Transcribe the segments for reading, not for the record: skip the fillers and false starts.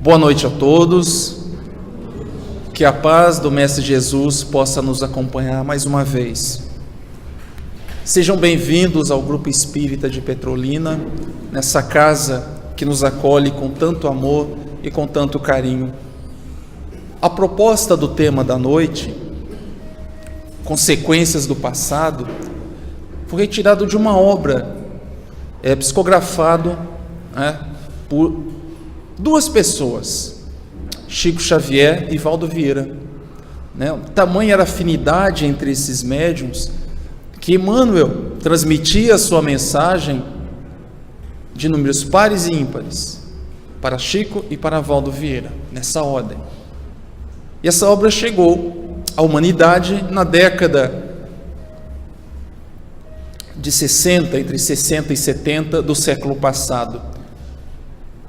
Boa noite a todos, que a paz do Mestre Jesus possa nos acompanhar mais uma vez. Sejam bem-vindos ao Grupo Espírita de Petrolina, nessa casa que nos acolhe com tanto amor e com tanto carinho. A proposta do tema da noite, Consequências do Passado, foi retirado de uma obra psicografado por duas pessoas, Chico Xavier e Valdo Vieira. Tamanha era a afinidade entre esses médiuns que Emmanuel transmitia a sua mensagem de números pares e ímpares para Chico e para Valdo Vieira, nessa ordem. E essa obra chegou à humanidade na década de 60, entre 60 e 70 do século passado,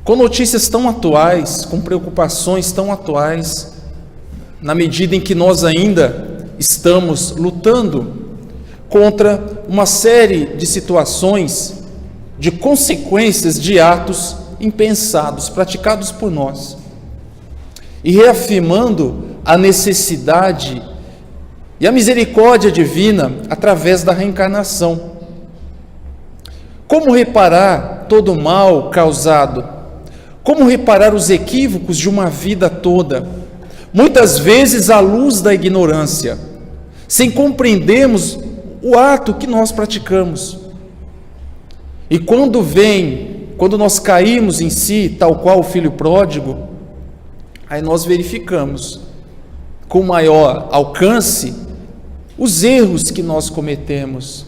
com notícias tão atuais, com preocupações tão atuais, na medida em que nós ainda estamos lutando contra uma série de situações, de consequências de atos impensados, praticados por nós, e reafirmando a necessidade e a misericórdia divina através da reencarnação. Como reparar todo o mal causado? Como reparar os equívocos de uma vida toda? Muitas vezes à luz da ignorância, sem compreendermos o ato que nós praticamos. E quando nós caímos em si, tal qual o filho pródigo, aí nós verificamos com maior alcance os erros que nós cometemos.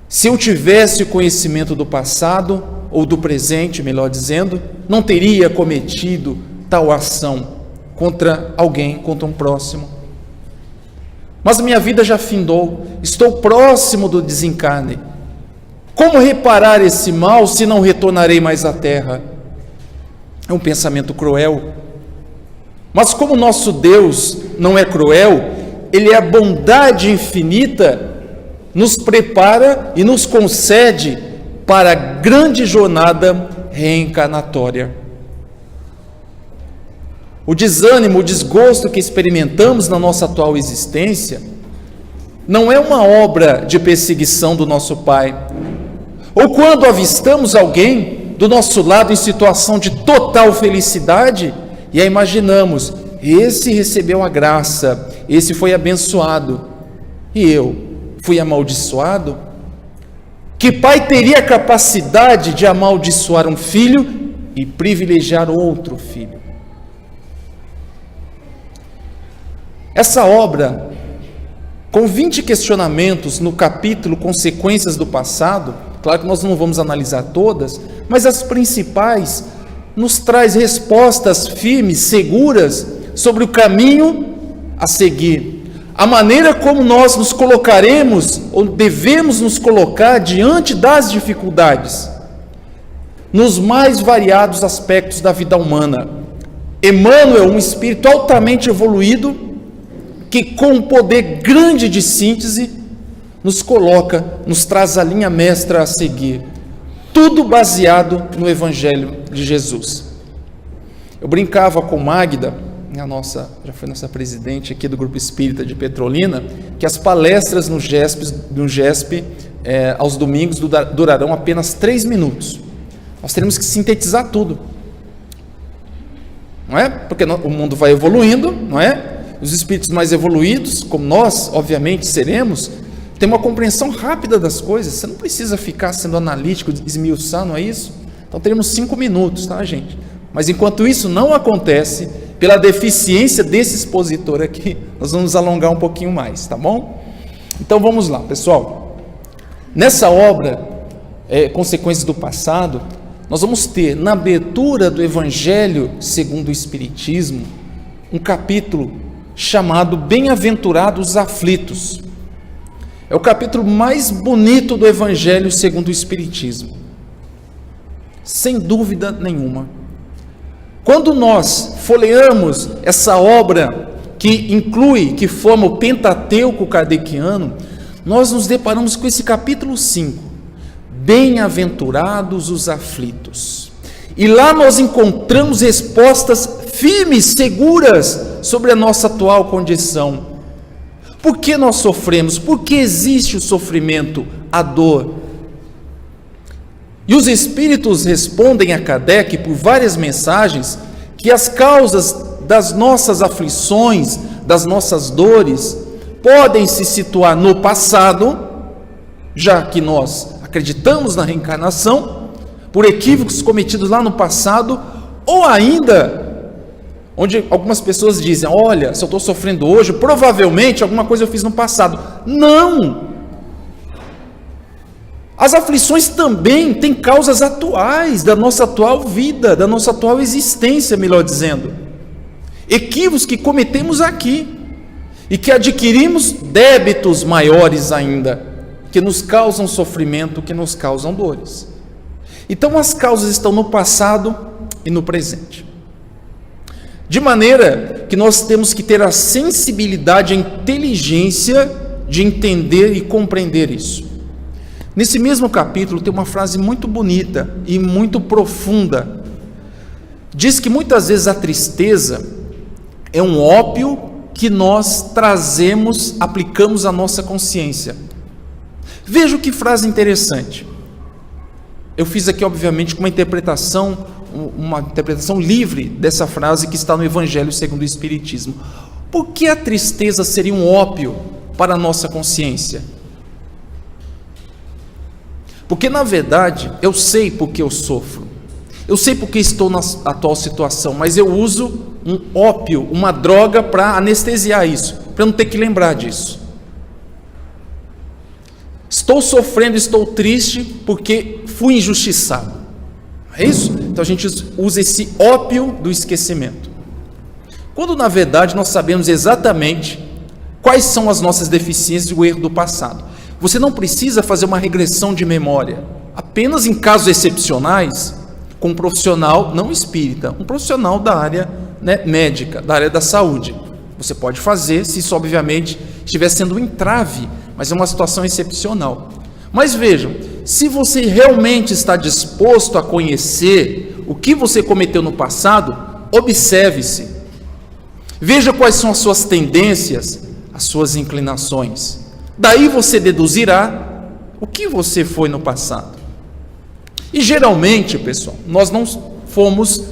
Se eu tivesse o conhecimento do passado, ou do presente, melhor dizendo, não teria cometido tal ação contra alguém, contra um próximo. Mas minha vida já findou, estou próximo do desencarne. Como reparar esse mal se não retornarei mais à terra? É um pensamento cruel. Mas como nosso Deus não é cruel, Ele é a bondade infinita, nos prepara e nos concede para a grande jornada reencarnatória. O desânimo, o desgosto que experimentamos na nossa atual existência não é uma obra de perseguição do nosso Pai. Ou quando avistamos alguém do nosso lado em situação de total felicidade e a imaginamos, esse recebeu a graça, esse foi abençoado e eu fui amaldiçoado? Que pai teria a capacidade de amaldiçoar um filho e privilegiar outro filho? Essa obra, com 20 questionamentos no capítulo Consequências do Passado, claro que nós não vamos analisar todas, mas as principais, nos traz respostas firmes, seguras, sobre o caminho a seguir. A maneira como nós nos colocaremos, ou devemos nos colocar diante das dificuldades, nos mais variados aspectos da vida humana. Emmanuel, um espírito altamente evoluído, que com um poder grande de síntese, nos coloca, nos traz a linha mestra a seguir. Tudo baseado no Evangelho de Jesus. Eu brincava com Magda, já foi nossa presidente aqui do Grupo Espírita de Petrolina, que as palestras no GESP aos domingos durarão apenas 3 minutos. Nós teremos que sintetizar tudo, não é? Porque o mundo vai evoluindo, não é? Os espíritos mais evoluídos, como nós, obviamente, seremos, tem uma compreensão rápida das coisas. Você não precisa ficar sendo analítico, esmiuçar, não é isso? Então teremos 5 minutos, tá, gente? Mas enquanto isso não acontece, pela deficiência desse expositor aqui, nós vamos alongar um pouquinho mais, tá bom? Então vamos lá, pessoal. Nessa obra, Consequências do Passado, nós vamos ter, na abertura do Evangelho segundo o Espiritismo, um capítulo chamado Bem-aventurados aflitos. É o capítulo mais bonito do Evangelho segundo o Espiritismo, sem dúvida nenhuma. Quando nós folheamos essa obra que forma o Pentateuco kardeciano, nós nos deparamos com esse capítulo 5, Bem-aventurados os aflitos. E lá nós encontramos respostas firmes, seguras sobre a nossa atual condição. Por que nós sofremos? Por que existe o sofrimento, a dor? E os Espíritos respondem a Kardec por várias mensagens que as causas das nossas aflições, das nossas dores, podem se situar no passado, já que nós acreditamos na reencarnação, por equívocos cometidos lá no passado, ou ainda, onde algumas pessoas dizem, olha, se eu estou sofrendo hoje, provavelmente alguma coisa eu fiz no passado. Não! As aflições também têm causas atuais, da nossa atual vida, da nossa atual existência, melhor dizendo. Equívocos que cometemos aqui, e que adquirimos débitos maiores ainda, que nos causam sofrimento, que nos causam dores. Então as causas estão no passado e no presente. De maneira que nós temos que ter a sensibilidade, a inteligência de entender e compreender isso. Nesse mesmo capítulo tem uma frase muito bonita e muito profunda. Diz que muitas vezes a tristeza é um ópio que nós trazemos, aplicamos à nossa consciência. Veja que frase interessante. Eu fiz aqui, obviamente, uma interpretação livre dessa frase que está no Evangelho segundo o Espiritismo. Por que a tristeza seria um ópio para a nossa consciência? Porque, na verdade, eu sei porque eu sofro. Eu sei porque estou na atual situação, mas eu uso um ópio, uma droga para anestesiar isso, para não ter que lembrar disso. Estou sofrendo, estou triste porque fui injustiçado. É isso? Então a gente usa esse ópio do esquecimento. Quando na verdade nós sabemos exatamente quais são as nossas deficiências e o erro do passado. Você não precisa fazer uma regressão de memória. Apenas em casos excepcionais, com um profissional não espírita, um profissional da área médica, da área da saúde. Você pode fazer, se isso obviamente estiver sendo um entrave, mas é uma situação excepcional. Mas vejam, se você realmente está disposto a conhecer o que você cometeu no passado, observe-se. Veja quais são as suas tendências, as suas inclinações. Daí você deduzirá o que você foi no passado. E geralmente, pessoal, nós não fomos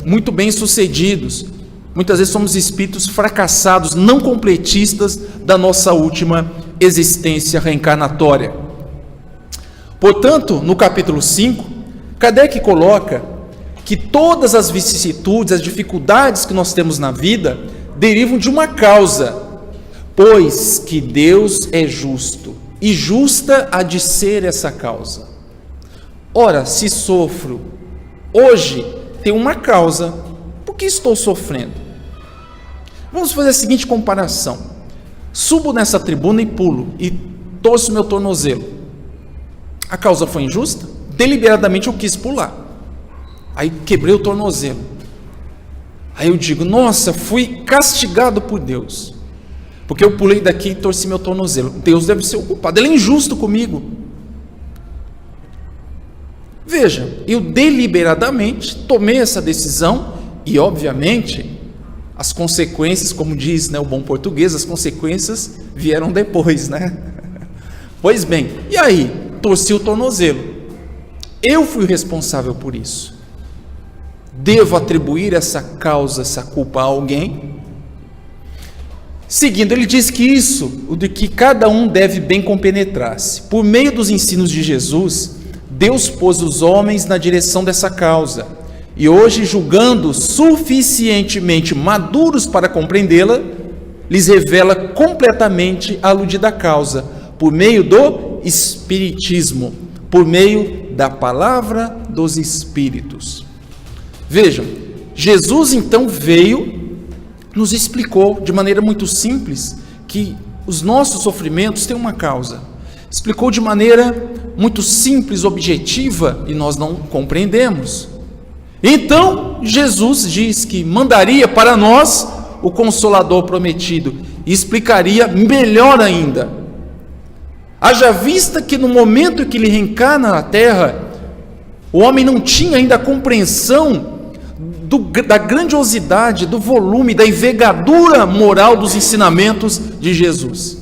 muito bem sucedidos. Muitas vezes somos espíritos fracassados, não completistas da nossa última existência reencarnatória. Portanto, no capítulo 5, Kardec coloca que todas as vicissitudes, as dificuldades que nós temos na vida, derivam de uma causa, pois que Deus é justo, e justa há de ser essa causa. Ora, se sofro hoje, tem uma causa. Por que estou sofrendo? Vamos fazer a seguinte comparação. Subo nessa tribuna e pulo, e torço meu tornozelo. A causa foi injusta? Deliberadamente eu quis pular. Aí quebrei o tornozelo. Aí eu digo, nossa, fui castigado por Deus, porque eu pulei daqui e torci meu tornozelo. Deus deve ser o culpado, Ele é injusto comigo. Veja, eu deliberadamente tomei essa decisão e, obviamente, as consequências, como diz o bom português, as consequências vieram depois, né? Pois bem, e aí? Torci o tornozelo. Eu fui responsável por isso. Devo atribuir essa causa, essa culpa a alguém? Seguindo, ele diz que isso, o de que cada um deve bem compenetrar-se. Por meio dos ensinos de Jesus, Deus pôs os homens na direção dessa causa, e hoje, julgando suficientemente maduros para compreendê-la, lhes revela completamente a aludida causa, por meio do Espiritismo, por meio da palavra dos Espíritos. Vejam, Jesus então veio, nos explicou de maneira muito simples que os nossos sofrimentos têm uma causa. Explicou de maneira muito simples, objetiva, e nós não compreendemos. Então, Jesus diz que mandaria para nós o Consolador prometido e explicaria melhor ainda. Haja vista que no momento que ele reencarna na Terra, O homem não tinha ainda a compreensão da grandiosidade, do volume, da envergadura moral dos ensinamentos de Jesus.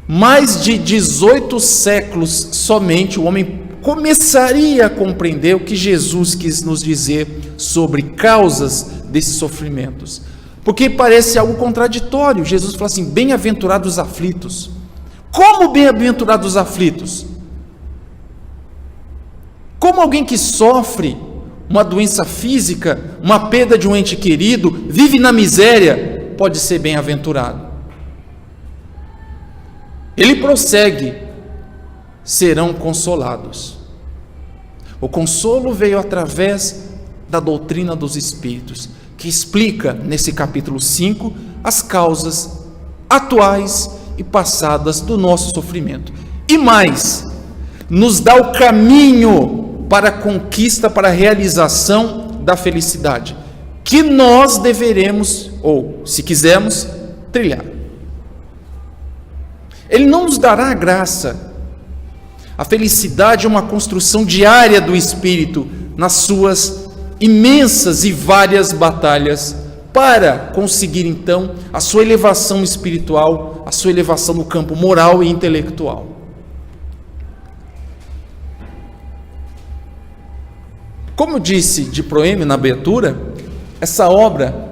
Mais de 18 séculos somente o homem começaria a compreender o que Jesus quis nos dizer sobre causas desses sofrimentos. Porque parece algo contraditório. Jesus fala assim: bem-aventurados os aflitos. Como bem-aventurados os aflitos? Como alguém que sofre uma doença física, uma perda de um ente querido, vive na miséria, pode ser bem-aventurado? Ele prossegue: serão consolados. O consolo veio através da doutrina dos Espíritos, que explica nesse capítulo 5 as causas atuais e passadas do nosso sofrimento. E mais, nos dá o caminho para a conquista, para a realização da felicidade, que nós deveremos, ou se quisermos, trilhar. Ele não nos dará a graça. A felicidade é uma construção diária do espírito nas suas imensas e várias batalhas para conseguir então a sua elevação espiritual, a sua elevação no campo moral e intelectual. Como eu disse de proêmio na abertura, essa obra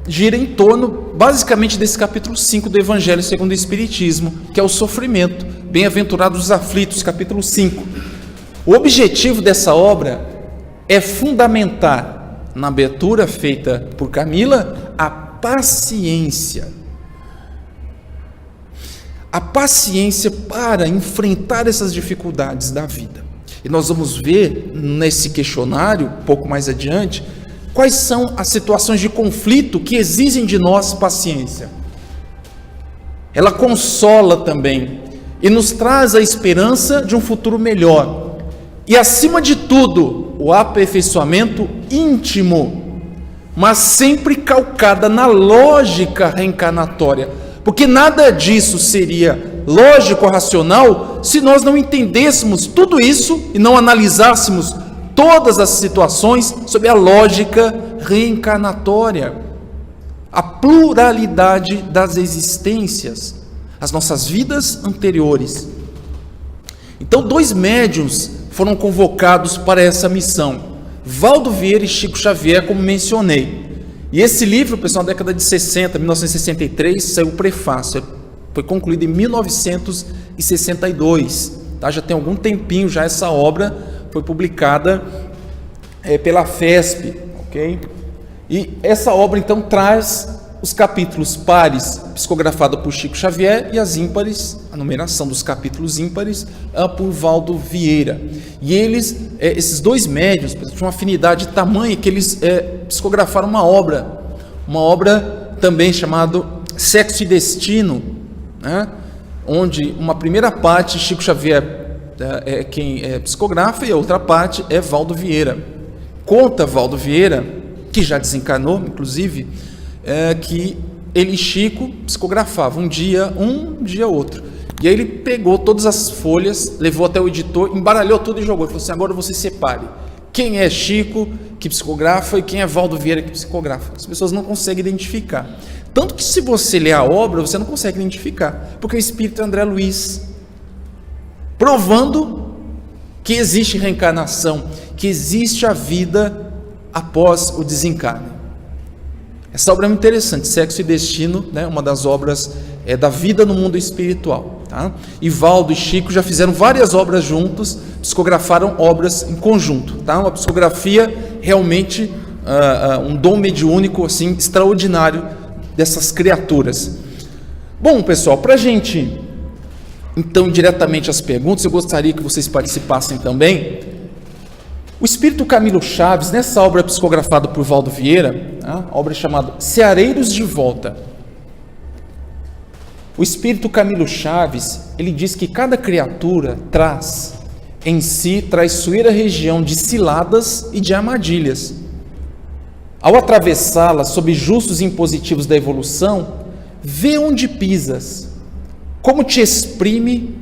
gira em torno basicamente desse capítulo 5 do Evangelho segundo o Espiritismo, que é o sofrimento. Bem-aventurados os aflitos, capítulo 5. O objetivo dessa obra é fundamentar, na abertura feita por Camila, a paciência. A paciência para enfrentar essas dificuldades da vida. E nós vamos ver nesse questionário, um pouco mais adiante, quais são as situações de conflito que exigem de nós paciência. Ela consola também e nos traz a esperança de um futuro melhor. E, acima de tudo, o aperfeiçoamento íntimo, mas sempre calcada na lógica reencarnatória. Porque nada disso seria lógico ou racional se nós não entendêssemos tudo isso e não analisássemos todas as situações sob a lógica reencarnatória, a pluralidade das existências, as nossas vidas anteriores. Então, 2 médiuns foram convocados para essa missão, Valdo Vieira e Chico Xavier, como mencionei. E esse livro, pessoal, na década de 60, 1963, saiu o prefácio, foi concluído em 1962, tá? Já tem algum tempinho já essa obra, foi publicada pela FESP, ok? E essa obra então traz os capítulos pares psicografados por Chico Xavier e as ímpares, a numeração dos capítulos ímpares por Valdo Vieira. E eles, esses 2 médiuns, tinham uma afinidade tamanha que eles psicografaram uma obra também chamada Sexo e Destino, né? Onde uma primeira parte Chico Xavier é quem psicografa e a outra parte é Valdo Vieira. Conta Valdo Vieira, que já desencarnou, inclusive, que ele e Chico psicografavam um dia outro. E aí ele pegou todas as folhas, levou até o editor, embaralhou tudo e jogou. Ele falou assim: agora você separe quem é Chico que psicografa e quem é Valdo Vieira que psicografa. As pessoas não conseguem identificar. Tanto que se você ler a obra, você não consegue identificar, porque o espírito é André Luiz, provando que existe reencarnação, que existe a vida após o desencarne. Essa obra é muito interessante, Sexo e Destino, né? Uma das obras da vida no mundo espiritual. Tá? E Valdo e Chico já fizeram várias obras juntos, psicografaram obras em conjunto. Tá? Uma psicografia realmente, um dom mediúnico assim, extraordinário dessas criaturas. Bom, pessoal, para a gente então diretamente às perguntas, eu gostaria que vocês participassem também. O espírito Camilo Chaves, nessa obra psicografada por Valdo Vieira, a obra chamada Ceareiros de Volta. O espírito Camilo Chaves, ele diz que cada criatura traz em si traiçoeira região de ciladas e de armadilhas. Ao atravessá-la sob justos impositivos da evolução, vê onde pisas, como te exprime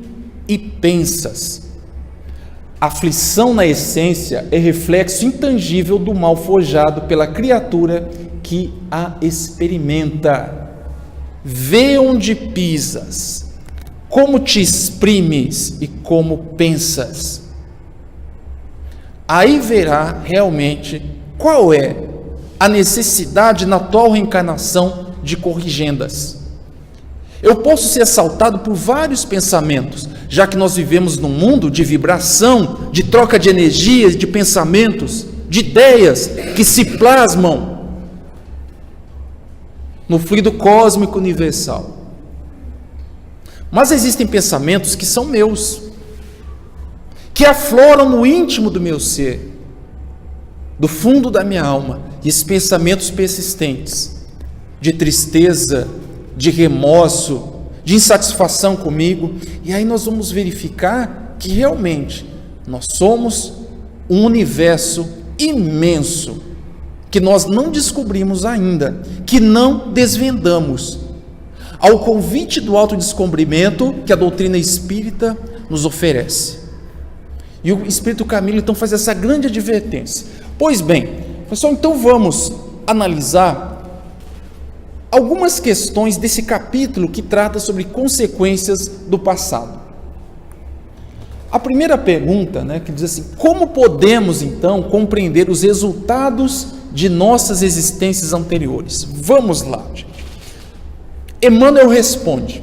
e pensas. A aflição, na essência, é reflexo intangível do mal forjado pela criatura que a experimenta. Vê onde pisas, como te exprimes e como pensas. Aí verá realmente qual é a necessidade na atual reencarnação de corrigendas. Eu posso ser assaltado por vários pensamentos, já que nós vivemos num mundo de vibração, de troca de energias, de pensamentos, de ideias que se plasmam no fluido cósmico universal. Mas existem pensamentos que são meus, que afloram no íntimo do meu ser, do fundo da minha alma, e esses pensamentos persistentes, de tristeza, de remorso, de insatisfação comigo, e aí nós vamos verificar que realmente nós somos um universo imenso, que nós não descobrimos ainda, que não desvendamos, ao convite do autodescobrimento que a doutrina espírita nos oferece. E o Espírito Camilo então faz essa grande advertência. Pois bem, pessoal, então vamos analisar algumas questões desse capítulo que trata sobre consequências do passado. A primeira pergunta, que diz assim: como podemos então compreender os resultados de nossas existências anteriores? Vamos lá, gente. Emmanuel responde: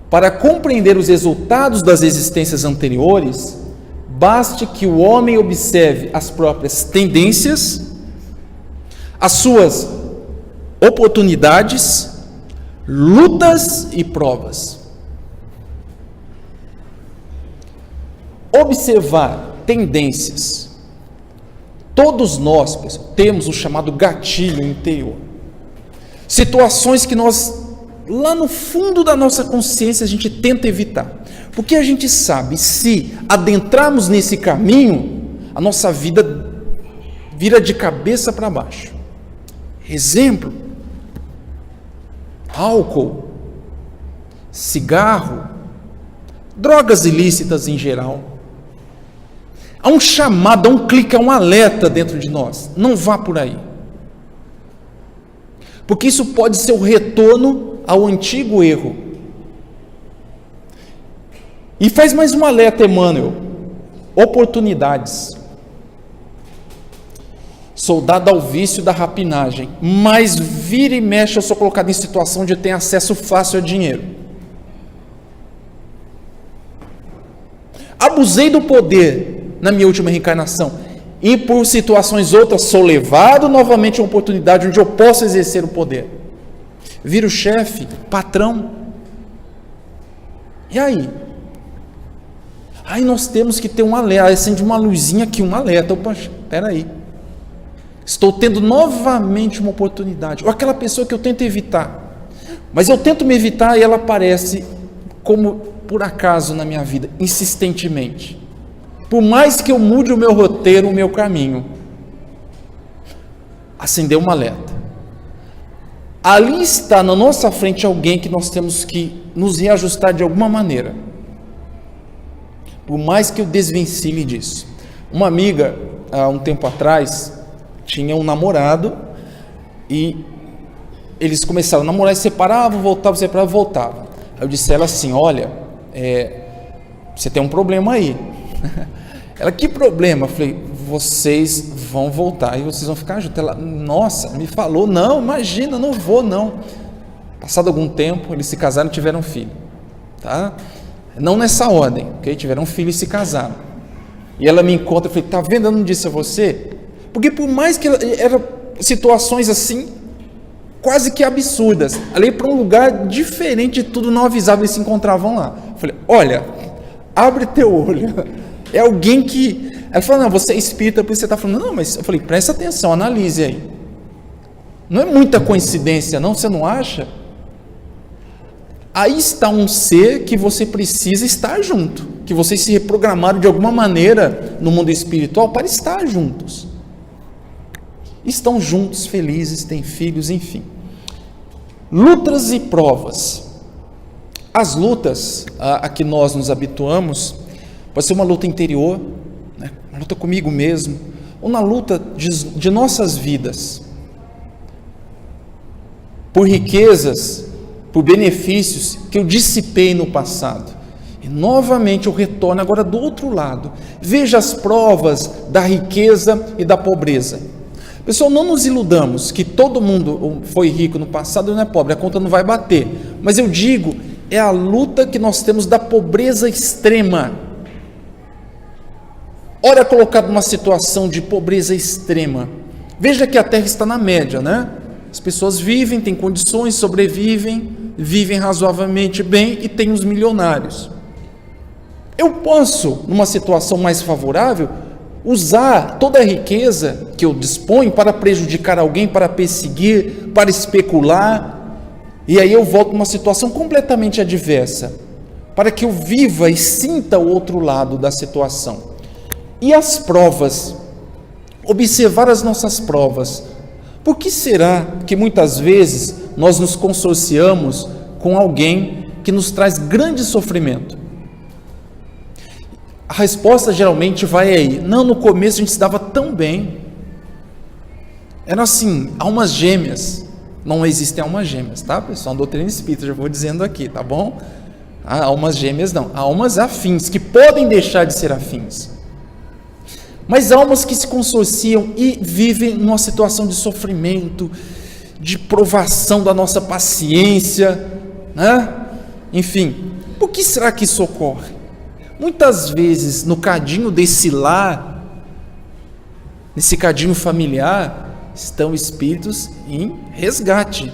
para compreender os resultados das existências anteriores, baste que o homem observe as próprias tendências, as suas oportunidades, lutas e provas. Observar tendências. Todos nós, pessoal, temos o chamado gatilho interior. Situações que nós, lá no fundo da nossa consciência, a gente tenta evitar. Porque a gente sabe, se adentrarmos nesse caminho, a nossa vida vira de cabeça para baixo. Exemplo: álcool, cigarro, drogas ilícitas em geral. Há um chamado, há um clique, há um alerta dentro de nós: não vá por aí. Porque isso pode ser o retorno ao antigo erro. E faz mais um alerta, Emmanuel: oportunidades. Sou dado ao vício da rapinagem, mas vira e mexe eu sou colocado em situação de ter acesso fácil a dinheiro. Abusei do poder na minha última reencarnação, e por situações outras sou levado novamente a uma oportunidade onde eu posso exercer o poder. Viro chefe, patrão. E aí? Aí nós temos que ter um alerta, acende uma luzinha aqui, um alerta. Opa, espera aí. Estou tendo novamente uma oportunidade. Ou aquela pessoa que eu tento evitar. Mas eu tento me evitar e ela aparece como por acaso na minha vida, insistentemente. Por mais que eu mude o meu roteiro, o meu caminho. Acendeu um alerta. Ali está na nossa frente alguém que nós temos que nos reajustar de alguma maneira. Por mais que eu desvencilhe disso. Uma amiga, há um tempo atrás, tinha um namorado e eles começaram a namorar e separavam, voltavam. Aí eu disse a ela assim: olha, você tem um problema aí. Ela: que problema? Eu falei: vocês vão voltar e vocês vão ficar juntos. Ela: nossa, me falou, não, imagina, não vou não. Passado algum tempo, eles se casaram e tiveram um filho, tá? Não nessa ordem, ok? Tiveram um filho e se casaram. E ela me encontra, eu falei: tá vendo, eu não disse a você? Porque por mais que eram situações assim, quase que absurdas, ali para um lugar diferente de tudo, não avisava, eles se encontravam lá. Eu falei: olha, abre teu olho, é alguém que... Ela falou: não, você é espírita, por isso você está falando. Não, mas eu falei: presta atenção, analise aí. Não é muita coincidência não, você não acha? Aí está um ser que você precisa estar junto, que vocês se reprogramaram de alguma maneira no mundo espiritual para estar juntos. Estão juntos, felizes, têm filhos, enfim. Lutas e provas. As lutas a que nós nos habituamos, Pode ser uma luta interior, né? Uma luta comigo mesmo, ou na luta de nossas vidas, por riquezas, por benefícios que eu dissipei no passado. E novamente eu retorno agora do outro lado. Veja as provas da riqueza e da pobreza. Pessoal, não nos iludamos que todo mundo foi rico no passado e não é pobre, a conta não vai bater. Mas eu digo, é a luta que nós temos da pobreza extrema. Ora, colocado numa situação de pobreza extrema. Veja que a terra está na média, né? As pessoas vivem, têm condições, sobrevivem, vivem razoavelmente bem e tem os milionários. Eu posso, numa situação mais favorável, usar toda a riqueza que eu disponho para prejudicar alguém, para perseguir, para especular, e aí eu volto numa situação completamente adversa, para que eu viva e sinta o outro lado da situação. E as provas, observar as nossas provas. Por que será que muitas vezes nós nos consorciamos com alguém que nos traz grande sofrimento? A resposta geralmente vai aí, não, no começo a gente se dava tão bem, eram assim, almas gêmeas. Não existem almas gêmeas, tá pessoal? Doutrina espírita, já vou dizendo aqui, tá bom? Almas gêmeas não, almas afins, que podem deixar de ser afins. Mas almas que se consorciam e vivem numa situação de sofrimento, de provação da nossa paciência, né? Enfim, por que será que isso ocorre? Muitas vezes no cadinho desse lar, nesse cadinho familiar, estão espíritos em resgate.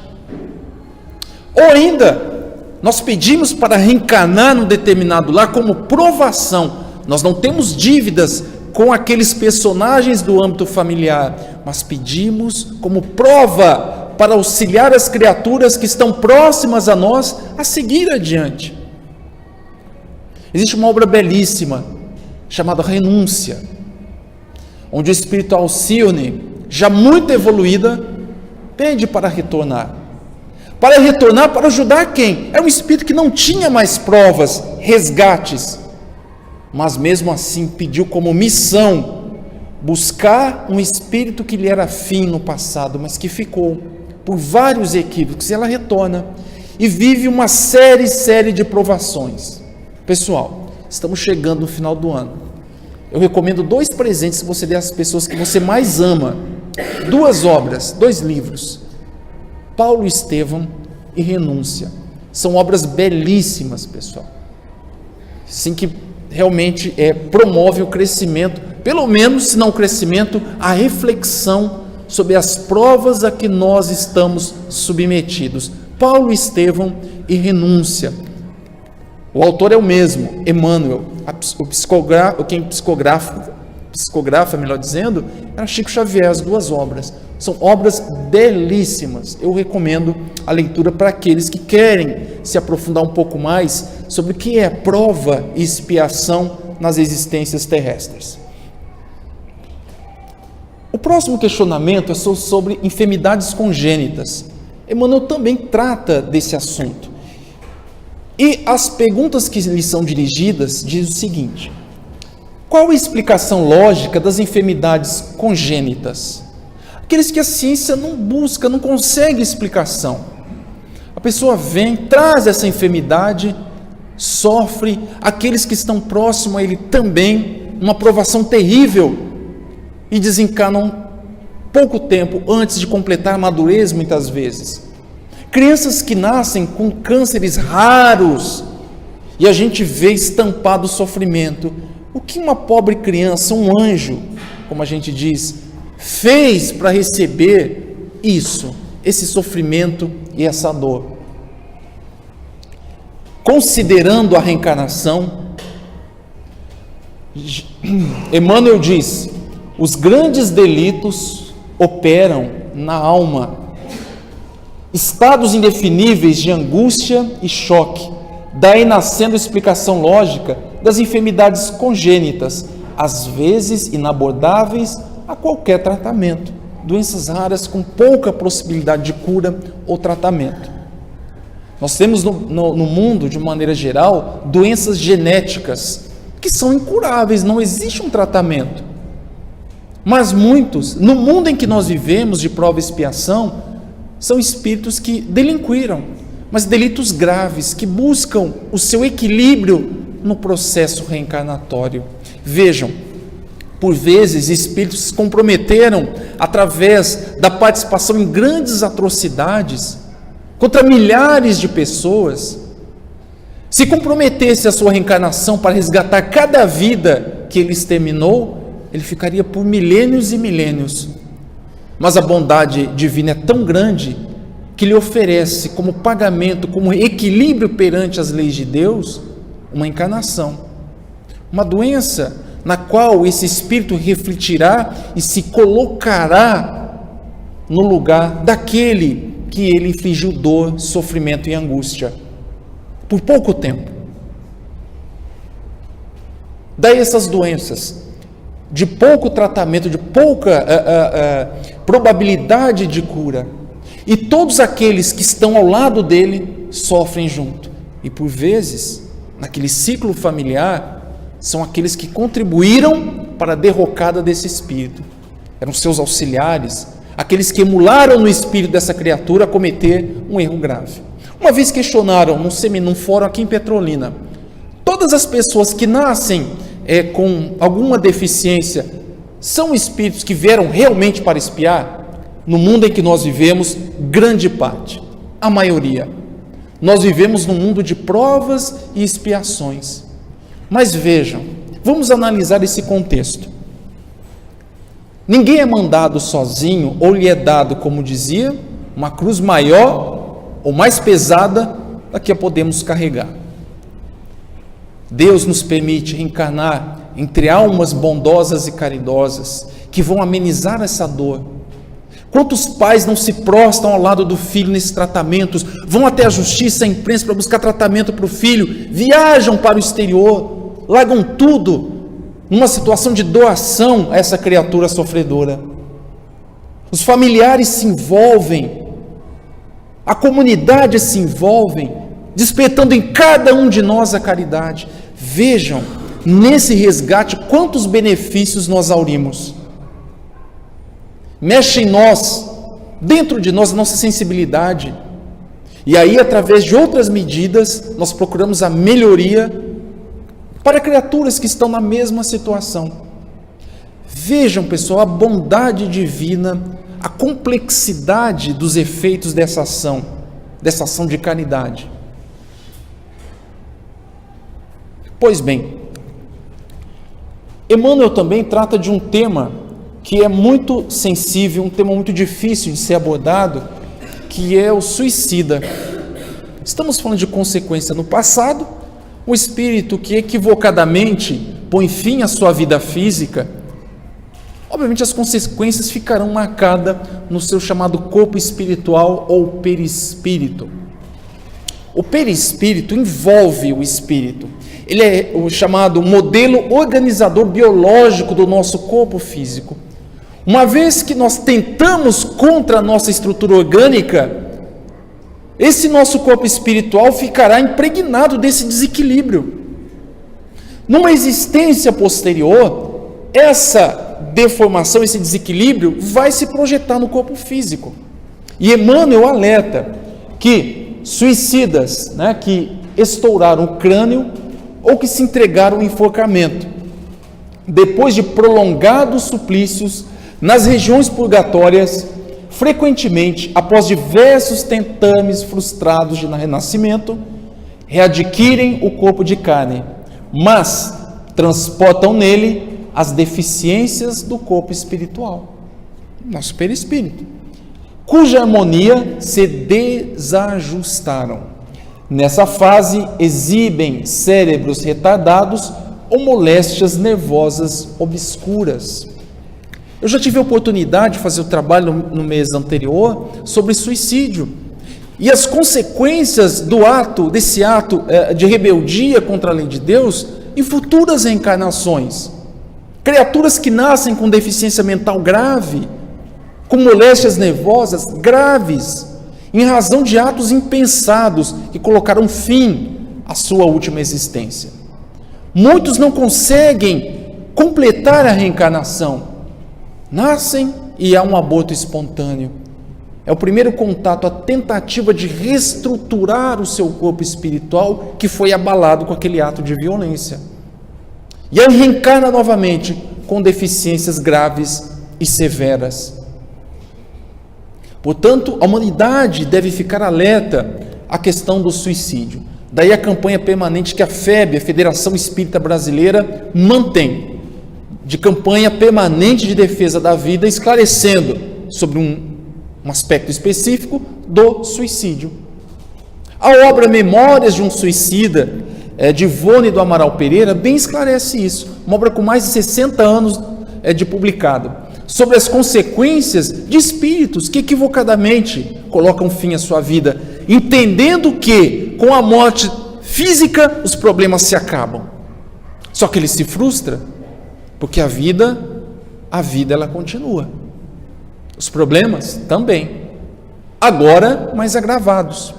Ou ainda, nós pedimos para reencarnar num determinado lar como provação. Nós não temos dívidas com aqueles personagens do âmbito familiar, mas pedimos como prova para auxiliar as criaturas que estão próximas a nós a seguir adiante. Existe uma obra belíssima chamada Renúncia, onde o espírito Alcione, já muito evoluída, pede para retornar. Para retornar, para ajudar quem? É um espírito que não tinha mais provas, resgates, mas mesmo assim pediu como missão buscar um espírito que lhe era afim no passado, mas que ficou por vários equívocos, e ela retorna e vive uma série de provações. Pessoal, estamos chegando no final do ano. Eu recomendo 2 presentes que você dê às pessoas que você mais ama. 2 obras, 2 livros. Paulo Estevam e Renúncia. São obras belíssimas, pessoal. Sim, que realmente promove o crescimento, pelo menos, se não o crescimento, a reflexão sobre as provas a que nós estamos submetidos. Paulo Estevam e Renúncia. O autor é o mesmo, Emmanuel. Quem psicografa, melhor dizendo, era Chico Xavier, as 2 obras. São obras belíssimas. Eu recomendo a leitura para aqueles que querem se aprofundar um pouco mais sobre o que é prova e expiação nas existências terrestres. O próximo questionamento é sobre enfermidades congênitas. Emmanuel também trata desse assunto. E as perguntas que lhe são dirigidas diz o seguinte: qual a explicação lógica das enfermidades congênitas? Aqueles que a ciência não busca, não consegue explicação. A pessoa vem, traz essa enfermidade, sofre, aqueles que estão próximos a ele também, uma provação terrível, e desencarnam pouco tempo antes de completar a madurez, muitas vezes. Crianças que nascem com cânceres raros, e a gente vê estampado o sofrimento. O que uma pobre criança, um anjo, como a gente diz, fez para receber isso, esse sofrimento e essa dor? Considerando a reencarnação, Emmanuel diz: os grandes delitos operam na alma, estados indefiníveis de angústia e choque, daí nascendo a explicação lógica das enfermidades congênitas, às vezes inabordáveis a qualquer tratamento, doenças raras com pouca possibilidade de cura ou tratamento. Nós temos no mundo, de maneira geral, doenças genéticas que são incuráveis, não existe um tratamento. Mas muitos, no mundo em que nós vivemos de prova e expiação, são espíritos que delinquiram, mas delitos graves, que buscam o seu equilíbrio no processo reencarnatório. Vejam, por vezes espíritos se comprometeram através da participação em grandes atrocidades contra milhares de pessoas. Se comprometesse a sua reencarnação para resgatar cada vida que ele exterminou, ele ficaria por milênios e milênios. Mas a bondade divina é tão grande que lhe oferece como pagamento, como equilíbrio perante as leis de Deus, uma encarnação, uma doença na qual esse espírito refletirá e se colocará no lugar daquele que ele infligiu dor, sofrimento e angústia por pouco tempo. Daí essas doenças de pouco tratamento, de pouca probabilidade de cura, e todos aqueles que estão ao lado dele sofrem junto, e por vezes naquele ciclo familiar são aqueles que contribuíram para a derrocada desse espírito, eram seus auxiliares, aqueles que emularam no espírito dessa criatura a cometer um erro grave. Uma vez questionaram num fórum aqui em Petrolina, todas as pessoas que nascem com alguma deficiência são espíritos que vieram realmente para espiar? No mundo em que nós vivemos, grande parte, a maioria, nós vivemos num mundo de provas e expiações. Mas vejam, vamos analisar esse contexto. Ninguém é mandado sozinho, ou lhe é dado, como dizia, uma cruz maior ou mais pesada da que a podemos carregar. Deus nos permite reencarnar entre almas bondosas e caridosas, que vão amenizar essa dor. Quantos pais não se prostram ao lado do filho nesses tratamentos, vão até a justiça, a imprensa para buscar tratamento para o filho, viajam para o exterior, largam tudo, numa situação de doação a essa criatura sofredora. Os familiares se envolvem, a comunidade se envolve, despertando em cada um de nós a caridade. Vejam, nesse resgate, quantos benefícios nós aurimos. Mexe em nós, dentro de nós, a nossa sensibilidade. E aí, através de outras medidas, nós procuramos a melhoria para criaturas que estão na mesma situação. Vejam, pessoal, a bondade divina, a complexidade dos efeitos dessa ação de caridade. Pois bem, Emmanuel também trata de um tema que é muito sensível, um tema muito difícil de ser abordado, que é o suicida. Estamos falando de consequência no passado, o espírito que equivocadamente põe fim à sua vida física, obviamente as consequências ficarão marcadas no seu chamado corpo espiritual ou perispírito. O perispírito envolve o espírito. Ele é o chamado modelo organizador biológico do nosso corpo físico. Uma vez que nós tentamos contra a nossa estrutura orgânica, esse nosso corpo espiritual ficará impregnado desse desequilíbrio. Numa existência posterior, essa deformação, esse desequilíbrio vai se projetar no corpo físico. E Emmanuel alerta que suicidas, que estouraram o crânio ou que se entregaram ao enforcamento, depois de prolongados suplícios nas regiões purgatórias, frequentemente, após diversos tentames frustrados de renascimento, readquirem o corpo de carne, mas transportam nele as deficiências do corpo espiritual, nosso perispírito, cuja harmonia se desajustaram. Nessa fase, exibem cérebros retardados ou moléstias nervosas obscuras. Eu já tive a oportunidade de fazer o trabalho no mês anterior sobre suicídio e as consequências desse ato de rebeldia contra a lei de Deus em futuras reencarnações. Criaturas que nascem com deficiência mental grave, com moléstias nervosas graves, em razão de atos impensados que colocaram fim à sua última existência. Muitos não conseguem completar a reencarnação. Nascem e há um aborto espontâneo. É o primeiro contato, a tentativa de reestruturar o seu corpo espiritual que foi abalado com aquele ato de violência. E aí reencarna novamente com deficiências graves e severas. Portanto, a humanidade deve ficar alerta à questão do suicídio. Daí a campanha permanente que a FEB, a Federação Espírita Brasileira, mantém, de campanha permanente de defesa da vida, esclarecendo sobre um aspecto específico do suicídio. A obra Memórias de um Suicida, de Ivone do Amaral Pereira, bem esclarece isso. Uma obra com mais de 60 anos de publicado, sobre as consequências de espíritos que equivocadamente colocam fim à sua vida, entendendo que com a morte física os problemas se acabam. Só que ele se frustra, porque a vida ela continua. Os problemas também, agora mais agravados.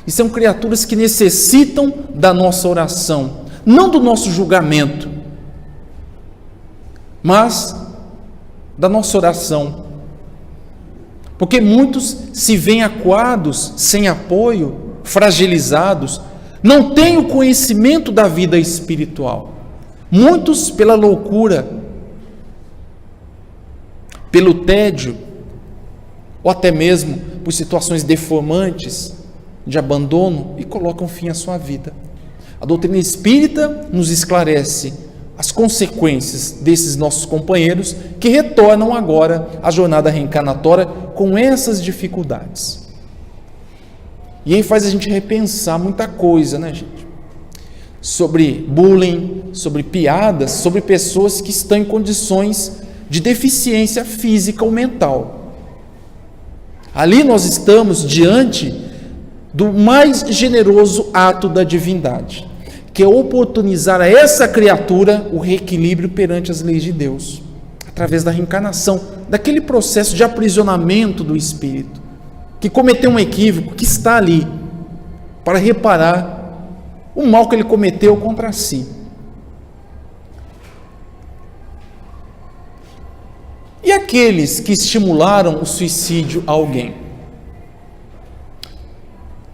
E são criaturas que necessitam da nossa oração, não do nosso julgamento, mas da nossa oração. Porque muitos se veem acuados, sem apoio, fragilizados, não têm o conhecimento da vida espiritual. Muitos pela loucura, pelo tédio, ou até mesmo por situações deformantes de abandono, e colocam fim à sua vida. A doutrina espírita nos esclarece as consequências desses nossos companheiros que retornam agora à jornada reencarnatória com essas dificuldades. E aí faz a gente repensar muita coisa, né, gente? Sobre bullying, sobre piadas, sobre pessoas que estão em condições de deficiência física ou mental. Ali nós estamos diante do mais generoso ato da divindade, que é oportunizar a essa criatura o reequilíbrio perante as leis de Deus, através da reencarnação, daquele processo de aprisionamento do espírito, que cometeu um equívoco, que está ali para reparar o mal que ele cometeu contra si. E aqueles que estimularam o suicídio a alguém?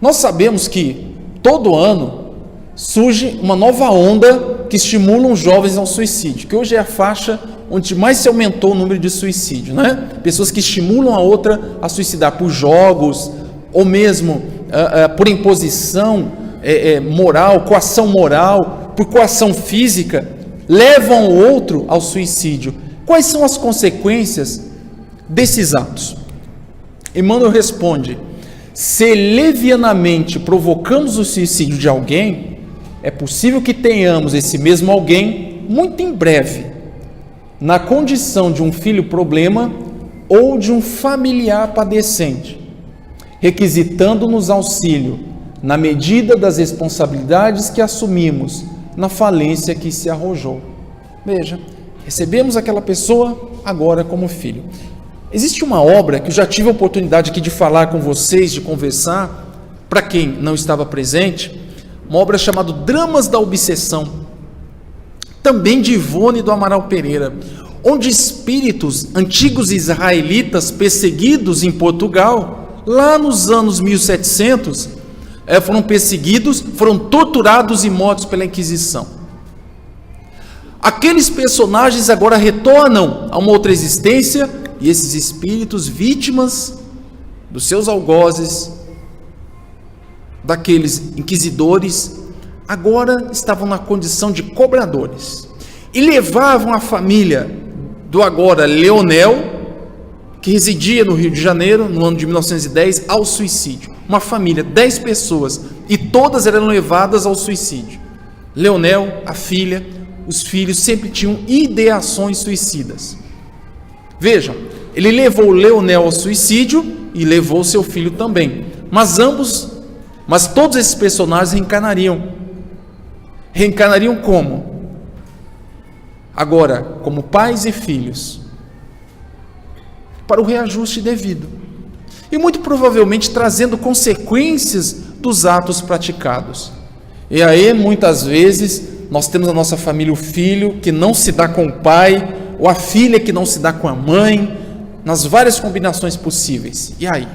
Nós sabemos que todo ano surge uma nova onda que estimula os jovens ao suicídio, que hoje é a faixa onde mais se aumentou o número de suicídio, né? Pessoas que estimulam a outra a suicidar por jogos, ou mesmo por imposição moral, coação moral, por coação física, levam o outro ao suicídio. Quais são as consequências desses atos? Emmanuel responde: se levianamente provocamos o suicídio de alguém, é possível que tenhamos esse mesmo alguém, muito em breve, na condição de um filho problema ou de um familiar padecente, requisitando-nos auxílio, na medida das responsabilidades que assumimos, na falência que se arrojou. Veja, recebemos aquela pessoa agora como filho. Existe uma obra que eu já tive a oportunidade aqui de falar com vocês, de conversar, para quem não estava presente, uma obra chamada Dramas da Obsessão, também de Ivone do Amaral Pereira, onde espíritos antigos israelitas perseguidos em Portugal, lá nos anos 1700, foram perseguidos, foram torturados e mortos pela Inquisição. Aqueles personagens agora retornam a uma outra existência, e esses espíritos, vítimas dos seus algozes, daqueles inquisidores, agora estavam na condição de cobradores, e levavam a família do agora Leonel, que residia no Rio de Janeiro, no ano de 1910, ao suicídio. Uma família, 10 pessoas, e todas eram levadas ao suicídio. Leonel, a filha, os filhos sempre tinham ideações suicidas. Vejam, ele levou Leonel ao suicídio e levou seu filho também. Mas todos esses personagens reencarnariam. Reencarnariam como? Agora, como pais e filhos, para o reajuste devido. E muito provavelmente trazendo consequências dos atos praticados. E aí, muitas vezes, nós temos na nossa família o filho que não se dá com o pai, ou a filha que não se dá com a mãe, nas várias combinações possíveis. E aí?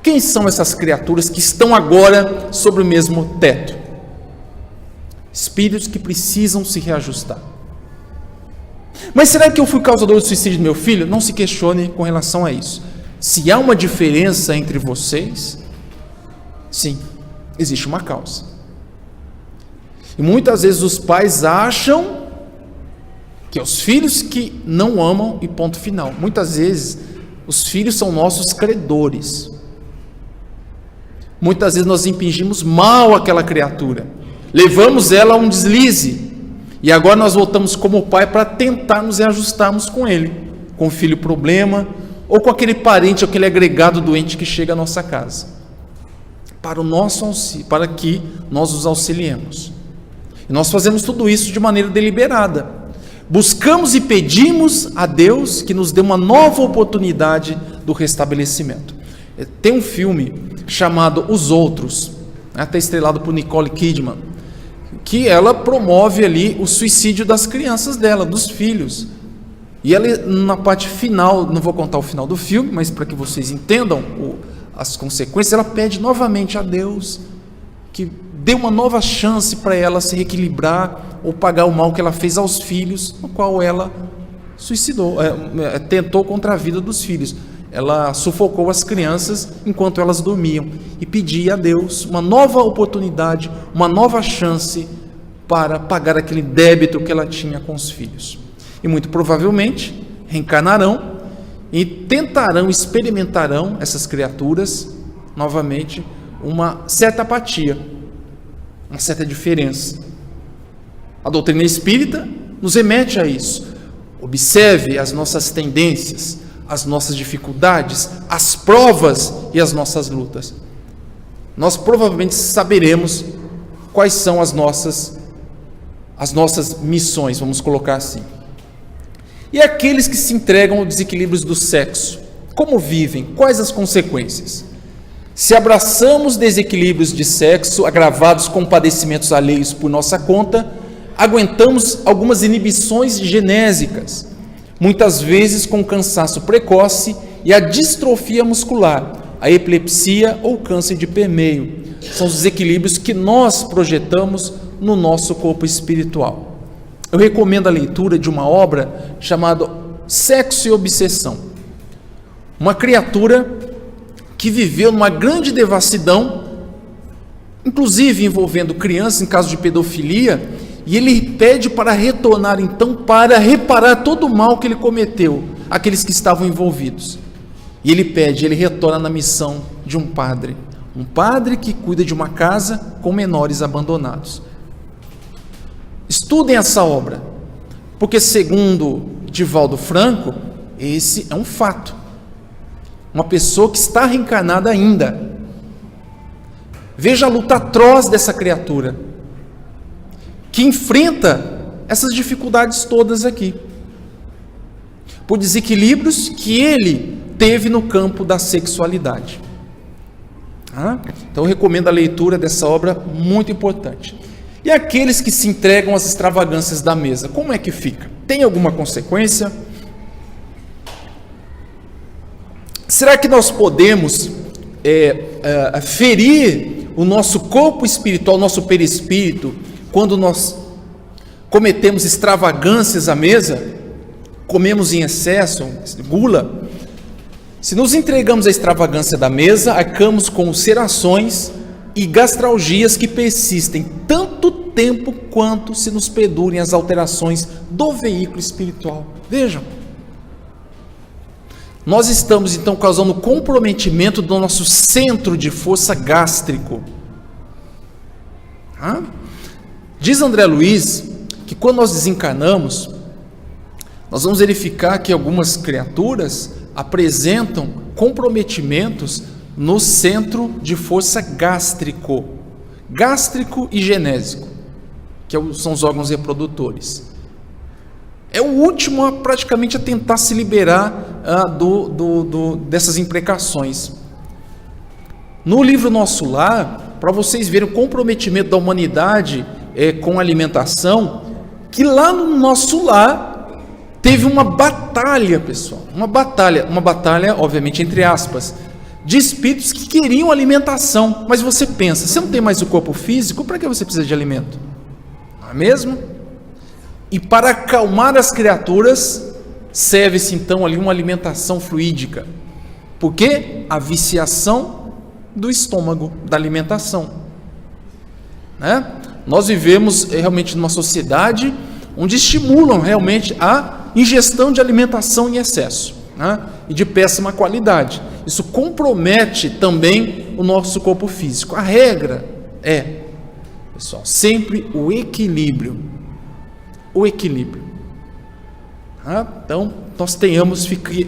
Quem são essas criaturas que estão agora sobre o mesmo teto? Espíritos que precisam se reajustar. Mas será que eu fui causador do suicídio do meu filho? Não se questione com relação a isso. Se há uma diferença entre vocês, sim, existe uma causa. E muitas vezes os pais acham que é os filhos que não amam e ponto final. Muitas vezes os filhos são nossos credores. Muitas vezes nós impingimos mal aquela criatura, levamos ela a um deslize, e agora nós voltamos como pai para tentar nos reajustarmos com ele, com o filho problema, ou com aquele parente, aquele agregado doente que chega à nossa casa, para o nosso auxílio, para que nós os auxiliemos. E nós fazemos tudo isso de maneira deliberada, buscamos e pedimos a Deus que nos dê uma nova oportunidade do restabelecimento. Tem um filme chamado Os Outros, até estrelado por Nicole Kidman, que ela promove ali o suicídio das crianças dela, dos filhos. E ela, na parte final, não vou contar o final do filme, mas para que vocês entendam as consequências, ela pede novamente a Deus que dê uma nova chance para ela se reequilibrar ou pagar o mal que ela fez aos filhos, no qual ela suicidou, tentou contra a vida dos filhos. Ela sufocou as crianças enquanto elas dormiam e pedia a Deus uma nova oportunidade, uma nova chance para pagar aquele débito que ela tinha com os filhos. E muito provavelmente reencarnarão e tentarão, experimentarão essas criaturas novamente uma certa apatia, uma certa diferença. A doutrina espírita nos remete a isso. Observe as nossas tendências, as nossas dificuldades, as provas e as nossas lutas. Nós provavelmente saberemos quais são as nossas missões, vamos colocar assim. E aqueles que se entregam aos desequilíbrios do sexo, como vivem? Quais as consequências? Se abraçamos desequilíbrios de sexo agravados com padecimentos alheios por nossa conta, aguentamos algumas inibições genésicas, muitas vezes com cansaço precoce e a distrofia muscular, a epilepsia ou câncer de permeio. São os desequilíbrios que nós projetamos no nosso corpo espiritual. Eu recomendo a leitura de uma obra chamada Sexo e Obsessão. Uma criatura que viveu numa grande devassidão, inclusive envolvendo crianças em caso de pedofilia, e ele pede para retornar então, para reparar todo o mal que ele cometeu, aqueles que estavam envolvidos. E ele retorna na missão de um padre que cuida de uma casa com menores abandonados. Estudem essa obra, porque segundo Divaldo Franco, esse é um fato. Uma pessoa que está reencarnada ainda. Veja a luta atroz dessa criatura, que enfrenta essas dificuldades todas aqui, por desequilíbrios que ele teve no campo da sexualidade. Então eu recomendo a leitura dessa obra, muito importante. E aqueles que se entregam às extravagâncias da mesa, como é que fica? Tem alguma consequência? Será que nós podemos ferir o nosso corpo espiritual, o nosso perispírito, quando nós cometemos extravagâncias à mesa, comemos em excesso, gula? Se nos entregamos à extravagância da mesa, arcamos com ulcerações e gastralgias que persistem tanto tempo quanto se nos perdurem as alterações do veículo espiritual. Vejam, nós estamos então causando comprometimento do nosso centro de força gástrico. Diz André Luiz que quando nós desencarnamos, nós vamos verificar que algumas criaturas apresentam comprometimentos no centro de força gástrico e genésico, que são os órgãos reprodutores. É o último praticamente a tentar se liberar dessas imprecações. No livro Nosso Lar, para vocês verem o comprometimento da humanidade com alimentação, que lá no nosso lar teve uma batalha, pessoal, uma batalha, obviamente, entre aspas, de espíritos que queriam alimentação. Mas você pensa, você não tem mais o corpo físico, para que você precisa de alimento? Não é mesmo? E para acalmar as criaturas, serve-se então ali uma alimentação fluídica. Por quê? A viciação do estômago, da alimentação, né? Nós vivemos realmente numa sociedade onde estimulam realmente a ingestão de alimentação em excesso, né? E de péssima qualidade. Isso compromete também o nosso corpo físico. A regra é, pessoal, sempre o equilíbrio. O equilíbrio. Então, nós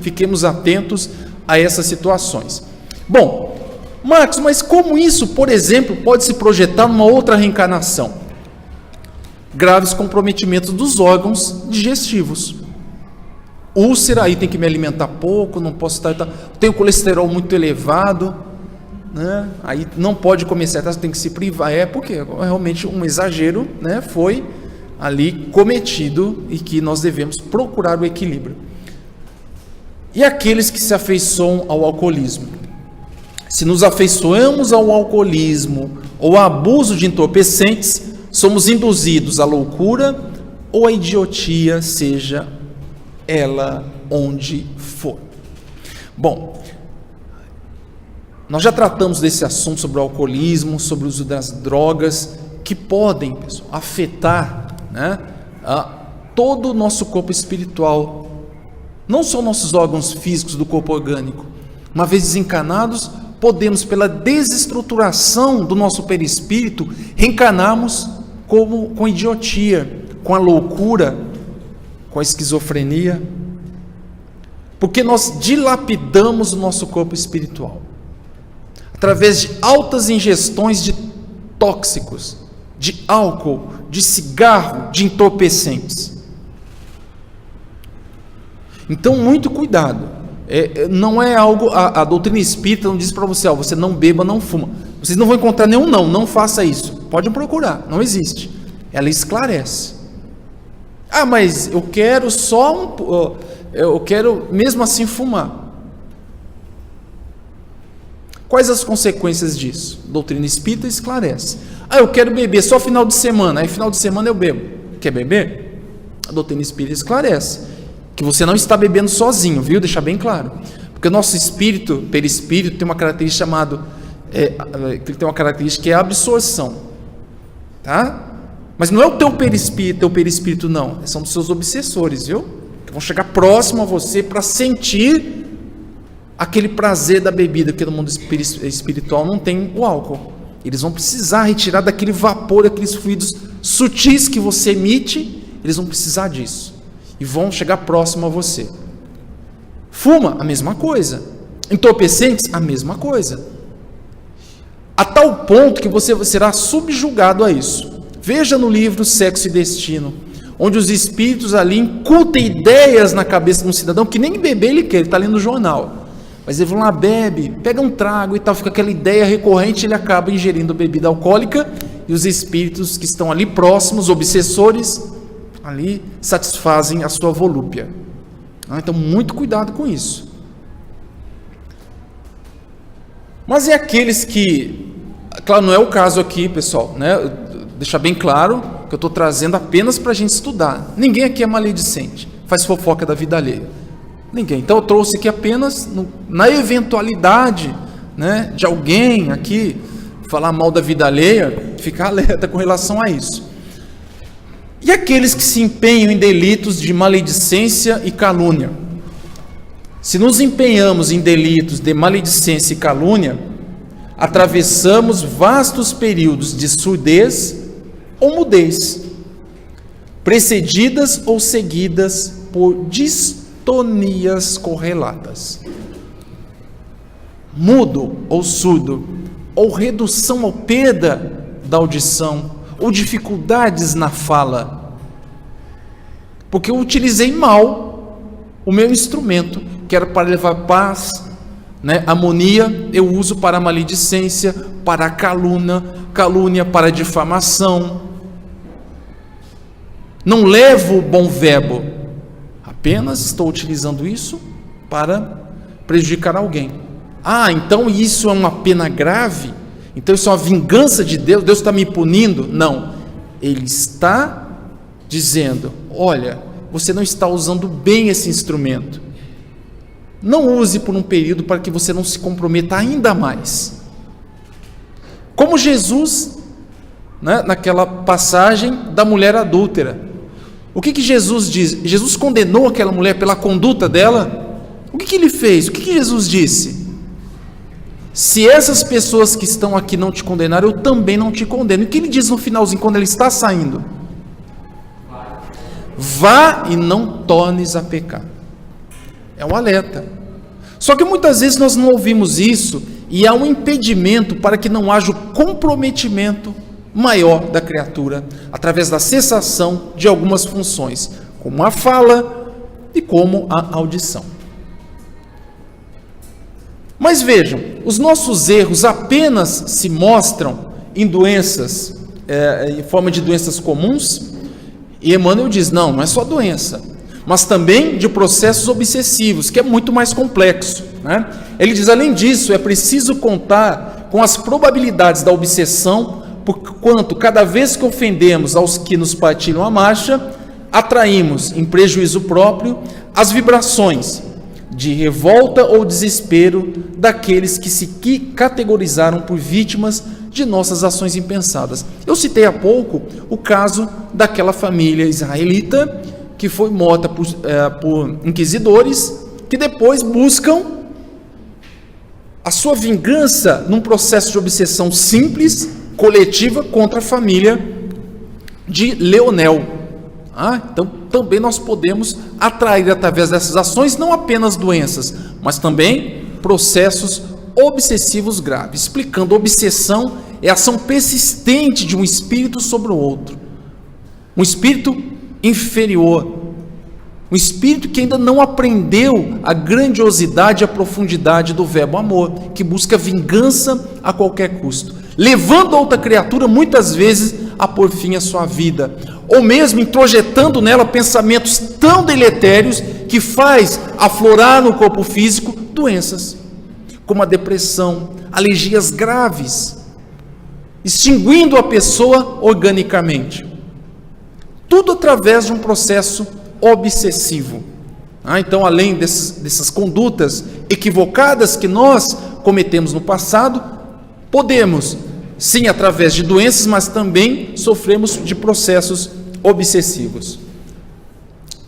fiquemos atentos a essas situações. Bom, Marcos, mas como isso, por exemplo, pode se projetar numa outra reencarnação? Graves comprometimentos dos órgãos digestivos. Úlcera, aí tem que me alimentar pouco, não posso estar... Tenho colesterol muito elevado, né? Aí não pode comer certas, tem que se privar. Porque realmente um exagero, né, foi ali cometido e que nós devemos procurar o equilíbrio. E aqueles que se afeiçoam ao alcoolismo? Se nos afeiçoamos ao alcoolismo ou ao abuso de entorpecentes, somos induzidos à loucura ou à idiotia, seja ela onde for. Bom, nós já tratamos desse assunto sobre o alcoolismo, sobre o uso das drogas, que podem, pessoal, afetar, né, todo o nosso corpo espiritual, não só nossos órgãos físicos do corpo orgânico. Uma vez desencarnados, podemos, pela desestruturação do nosso perispírito, reencarnarmos com idiotia, com a loucura, com a esquizofrenia, porque nós dilapidamos o nosso corpo espiritual através de altas ingestões de tóxicos, de álcool, de cigarro, de entorpecentes. Então, muito cuidado. Não é algo, a doutrina espírita não diz para você, você não beba, não fuma. Vocês não vão encontrar nenhum não faça isso. Pode procurar, não existe. Ela esclarece. Mas eu quero eu quero mesmo assim fumar. Quais as consequências disso? A doutrina espírita esclarece. Eu quero beber só final de semana, aí final de semana eu bebo. Quer beber? A doutrina espírita esclarece que você não está bebendo sozinho, viu? Deixar bem claro. Porque o nosso perispírito tem uma característica tem uma característica que é a absorção. Tá? Mas não é o teu perispírito não, são dos seus obsessores, viu? Que vão chegar próximo a você para sentir aquele prazer da bebida, porque no mundo espiritual não tem o álcool. Eles vão precisar retirar daquele vapor, aqueles fluidos sutis que você emite, eles vão precisar disso. E vão chegar próximo a você. Fuma, a mesma coisa. Entorpecentes, a mesma coisa. A tal ponto que você será subjugado a isso. Veja no livro Sexo e Destino, onde os espíritos ali incutem ideias na cabeça de um cidadão que nem beber ele quer, ele está lendo o jornal. Mas ele vai lá, bebe, pega um trago e tal, fica aquela ideia recorrente, ele acaba ingerindo bebida alcoólica e os espíritos que estão ali próximos, obsessores, ali satisfazem a sua volúpia. Então, muito cuidado com isso. Mas e aqueles que, claro, não é o caso aqui, pessoal, né? Deixar bem claro que eu estou trazendo apenas para a gente estudar. Ninguém aqui é maledicente, faz fofoca da vida alheia. Ninguém. Então eu trouxe aqui apenas na eventualidade, né, de alguém aqui falar mal da vida alheia, ficar alerta com relação a isso. E aqueles que se empenham em delitos de maledicência e calúnia? Se nos empenhamos em delitos de maledicência e calúnia, atravessamos vastos períodos de surdez ou mudez, precedidas ou seguidas por distonias correlatas. Mudo ou surdo, ou redução ou perda da audição, ou dificuldades na fala, porque eu utilizei mal o meu instrumento, que era para levar paz, né, harmonia, eu uso para a maledicência, para a calúnia, para a difamação. não levo o bom verbo, apenas estou utilizando isso para prejudicar alguém. Então isso é uma pena grave? Então isso é uma vingança de Deus? Deus está me punindo? Não, Ele está dizendo: olha, você não está usando bem esse instrumento, não use por um período para que você não se comprometa ainda mais. Como Jesus, naquela passagem da mulher adúltera, o que Jesus diz? Jesus condenou aquela mulher pela conduta dela. O que Ele fez? O que Jesus disse? Se essas pessoas que estão aqui não te condenaram, eu também não te condeno. E o que Ele diz no finalzinho, quando Ele está saindo? Vá e não tornes a pecar. É um alerta. Só que muitas vezes nós não ouvimos isso, e há um impedimento para que não haja o comprometimento maior da criatura, através da cessação de algumas funções, como a fala e como a audição. Mas vejam, os nossos erros apenas se mostram em doenças, em forma de doenças comuns, e Emmanuel diz: não é só doença, mas também de processos obsessivos, que é muito mais complexo, né? Ele diz: além disso, é preciso contar com as probabilidades da obsessão, porquanto cada vez que ofendemos aos que nos partilham a marcha, atraímos, em prejuízo próprio, as vibrações de revolta ou desespero daqueles que se categorizaram por vítimas de nossas ações impensadas. Eu citei há pouco o caso daquela família israelita que foi morta por inquisidores, que depois buscam a sua vingança num processo de obsessão simples, coletiva, contra a família de Leonel. Então também nós podemos atrair através dessas ações não apenas doenças, mas também processos obsessivos graves. Explicando, obsessão é a ação persistente de um espírito sobre o outro, um espírito inferior, um espírito que ainda não aprendeu a grandiosidade e a profundidade do verbo amor, que busca vingança a qualquer custo, levando a outra criatura muitas vezes a pôr fim à sua vida, ou mesmo introjetando nela pensamentos tão deletérios que faz aflorar no corpo físico doenças, como a depressão, alergias graves, extinguindo a pessoa organicamente. Tudo através de um processo obsessivo. Então, além dessas condutas equivocadas que nós cometemos no passado, podemos, sim, através de doenças, mas também sofremos de processos obsessivos.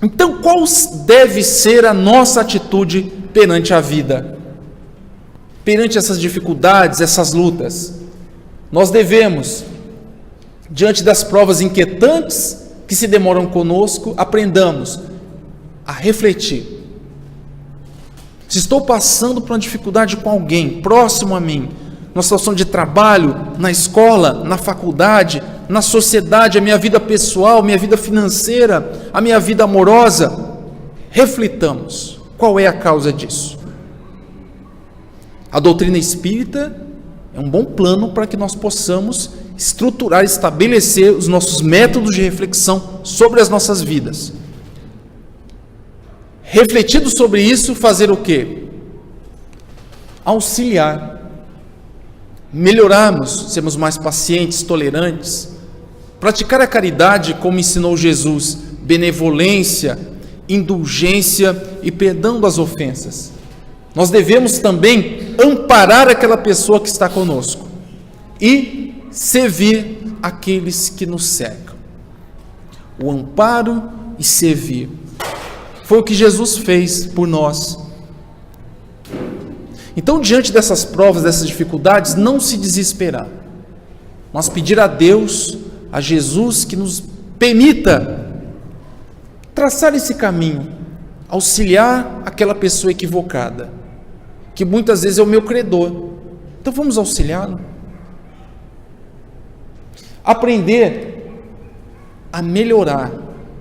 Então, qual deve ser a nossa atitude perante a vida? Perante essas dificuldades, essas lutas? Nós devemos, diante das provas inquietantes que se demoram conosco, aprendamos a refletir. Se estou passando por uma dificuldade com alguém próximo a mim, na situação de trabalho, na escola, na faculdade, na sociedade, a minha vida pessoal, minha vida financeira, a minha vida amorosa, reflitamos qual é a causa disso. A doutrina espírita é um bom plano para que nós possamos estruturar, estabelecer os nossos métodos de reflexão sobre as nossas vidas. Refletido sobre isso, fazer o quê? Auxiliar, melhorarmos, sermos mais pacientes, tolerantes, praticar a caridade como ensinou Jesus, benevolência, indulgência e perdão das ofensas. Nós devemos também amparar aquela pessoa que está conosco e servir aqueles que nos cercam. O amparo e servir foi o que Jesus fez por nós. Então, diante dessas provas, dessas dificuldades, não se desesperar, mas pedir a Deus, a Jesus, que nos permita traçar esse caminho, auxiliar aquela pessoa equivocada, que muitas vezes é o meu credor. Então vamos auxiliá-lo. Aprender a melhorar,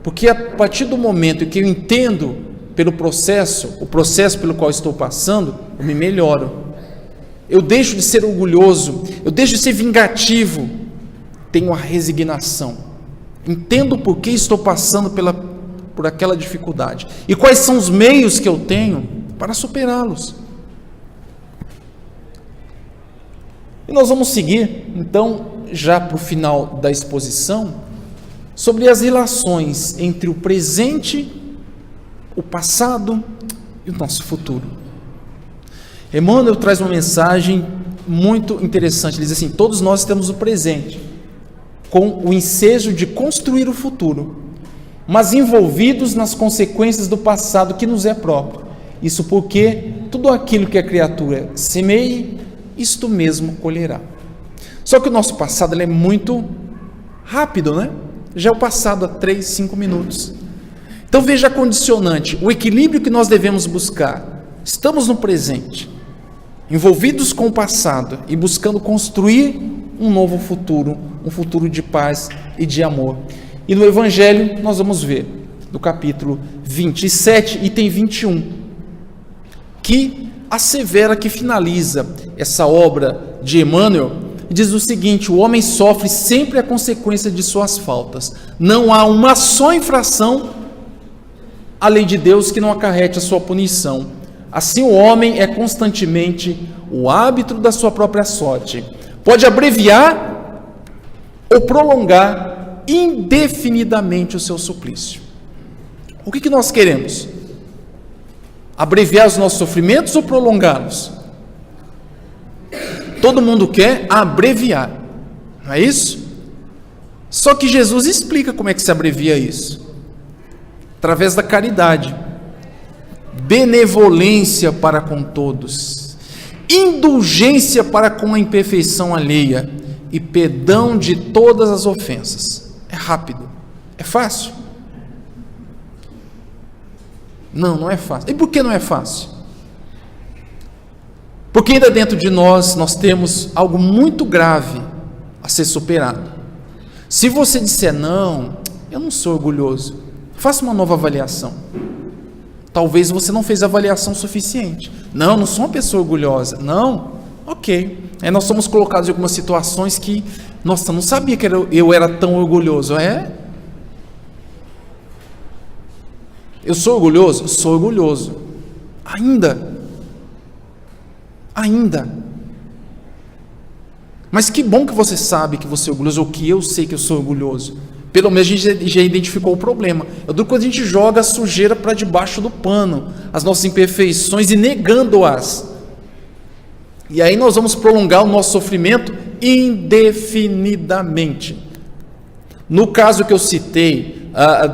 porque a partir do momento em que eu entendo pelo processo, o processo pelo qual estou passando, eu me melhoro. Eu deixo de ser orgulhoso, eu deixo de ser vingativo, tenho a resignação. Entendo por que estou passando por aquela dificuldade. E quais são os meios que eu tenho para superá-los. E nós vamos seguir, então, já para o final da exposição, sobre as relações entre o presente, o passado e o nosso futuro. Emmanuel traz uma mensagem muito interessante. Ele diz assim: todos nós temos o presente, com o ensejo de construir o futuro, mas envolvidos nas consequências do passado que nos é próprio. Isso porque tudo aquilo que a criatura semeie, isto mesmo colherá. Só que o nosso passado ele é muito rápido, né? Já é o passado há 3, 5 minutos. Então veja a condicionante, o equilíbrio que nós devemos buscar. Estamos no presente, envolvidos com o passado e buscando construir um novo futuro, um futuro de paz e de amor. E no Evangelho nós vamos ver, no capítulo 27, item 21, que assevera, que finaliza essa obra de Emmanuel, diz o seguinte: o homem sofre sempre a consequência de suas faltas. Não há uma só infração à lei de Deus que não acarrete a sua punição. Assim o homem é constantemente o árbitro da sua própria sorte. Pode abreviar ou prolongar indefinidamente o seu suplício. O que nós queremos? Abreviar os nossos sofrimentos ou prolongá-los? Todo mundo quer abreviar, não é isso? Só que Jesus explica como é que se abrevia isso. Através da caridade, benevolência para com todos, indulgência para com a imperfeição alheia e perdão de todas as ofensas. É rápido, é fácil? Não, não é fácil. E por que não é fácil? Porque ainda dentro de nós temos algo muito grave a ser superado. Se você disser: não, eu não sou orgulhoso, faça uma nova avaliação. Talvez você não fez a avaliação suficiente. Não sou uma pessoa orgulhosa. Não, ok. Aí nós somos colocados em algumas situações que, nossa, não sabia que eu era tão orgulhoso. Eu sou orgulhoso? Sou orgulhoso. Ainda. Mas que bom que você sabe que você é orgulhoso, ou que eu sei que eu sou orgulhoso. Pelo menos a gente já identificou o problema. É duro quando a gente joga a sujeira para debaixo do pano, as nossas imperfeições, e negando-as. E aí nós vamos prolongar o nosso sofrimento indefinidamente. No caso que eu citei,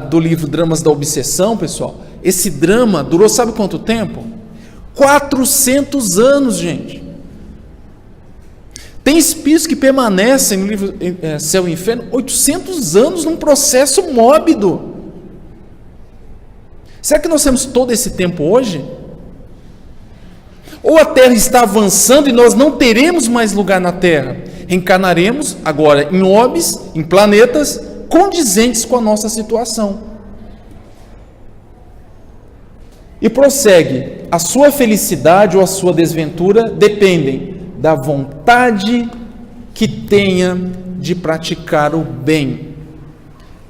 do livro Dramas da Obsessão, pessoal, esse drama durou sabe quanto tempo? 400 anos, gente. Tem espíritos que permanecem no livro Céu e Inferno 800 anos num processo mórbido. Será que nós temos todo esse tempo hoje? Ou a Terra está avançando e nós não teremos mais lugar na Terra? Reencarnaremos agora em orbes, em planetas condizentes com a nossa situação. E prossegue: a sua felicidade ou a sua desventura dependem da vontade que tenha de praticar o bem.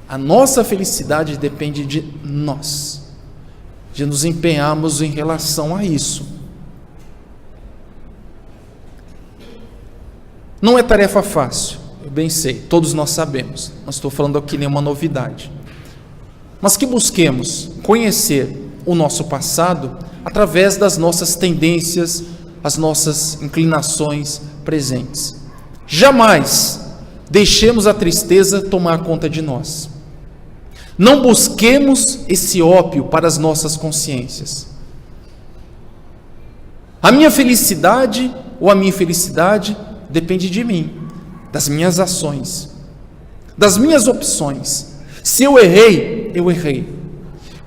A nossa felicidade depende de nós, de nos empenharmos em relação a isso. Não é tarefa fácil, eu bem sei, todos nós sabemos, não estou falando aqui nenhuma novidade, mas que busquemos conhecer o nosso passado através das nossas tendências, as nossas inclinações presentes. Jamais deixemos a tristeza tomar conta de nós. Não busquemos esse ópio para as nossas consciências. A minha felicidade ou a minha infelicidade depende de mim, das minhas ações, das minhas opções. Se eu errei, eu errei.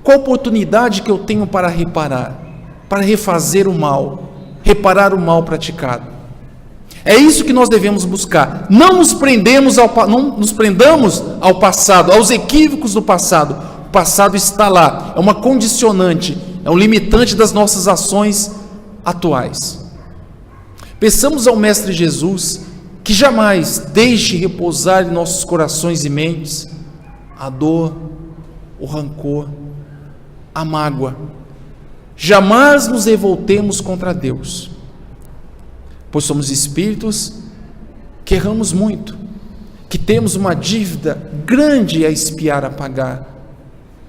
Qual oportunidade que eu tenho para reparar, para refazer o mal, reparar o mal praticado? É isso que nós devemos buscar. Não nos prendamos ao passado, aos equívocos do passado. O passado está lá, é uma condicionante, é um limitante das nossas ações atuais. Peçamos ao Mestre Jesus que jamais deixe repousar em nossos corações e mentes a dor, o rancor, a mágoa. Jamais nos revoltemos contra Deus, pois somos espíritos que erramos muito, que temos uma dívida grande a expiar, a pagar.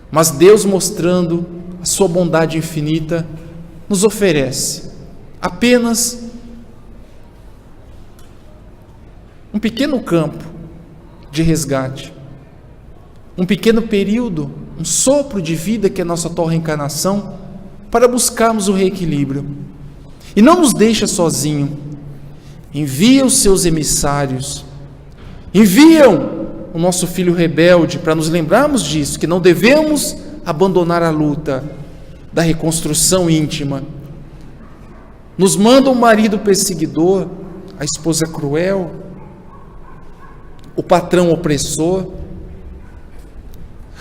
Mas Deus, mostrando a sua bondade infinita, nos oferece apenas um pequeno campo de resgate, um pequeno período, um sopro de vida que é a nossa atual reencarnação, para buscarmos o reequilíbrio. E não nos deixa sozinho. Envia os seus emissários, enviam o nosso filho rebelde, para nos lembrarmos disso, que não devemos abandonar a luta da reconstrução íntima. Nos manda o marido perseguidor, a esposa cruel, o patrão opressor,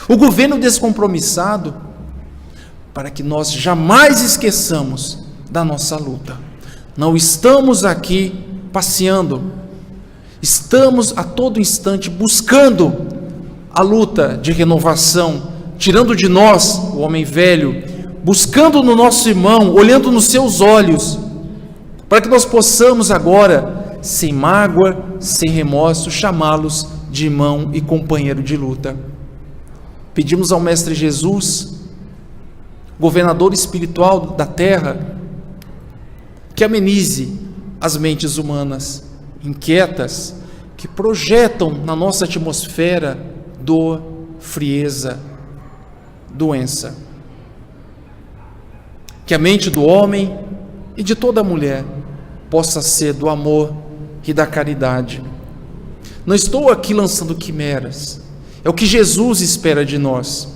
o governo descompromissado, para que nós jamais esqueçamos da nossa luta. Não estamos aqui passeando, estamos a todo instante buscando a luta de renovação, tirando de nós o homem velho, buscando no nosso irmão, olhando nos seus olhos, para que nós possamos agora, sem mágoa, sem remorso, chamá-los de irmão e companheiro de luta. Pedimos ao Mestre Jesus, governador espiritual da terra, que amenize as mentes humanas inquietas, que projetam na nossa atmosfera dor, frieza, doença. Que a mente do homem e de toda mulher possa ser do amor e da caridade. Não estou aqui lançando quimeras, é o que Jesus espera de nós.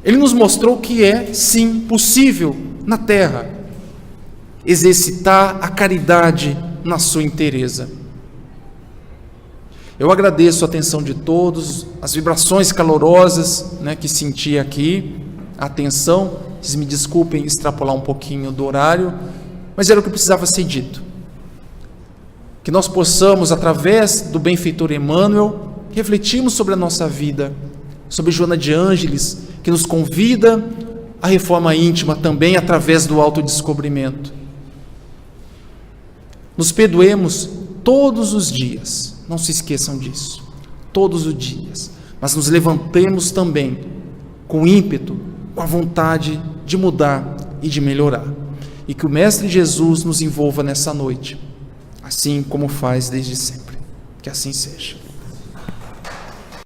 Ele nos mostrou que é, sim, possível na terra exercitar a caridade na sua inteireza. Eu agradeço a atenção de todos, as vibrações calorosas, que senti aqui, a atenção. Vocês me desculpem extrapolar um pouquinho do horário, mas era o que precisava ser dito. Que nós possamos, através do benfeitor Emmanuel, refletirmos sobre a nossa vida, sobre Joana de Ângeles, que nos convida à reforma íntima também através do autodescobrimento. Nos perdoemos todos os dias, não se esqueçam disso, todos os dias, mas nos levantemos também com ímpeto, com a vontade de mudar e de melhorar, e que o Mestre Jesus nos envolva nessa noite, assim como faz desde sempre. Que assim seja.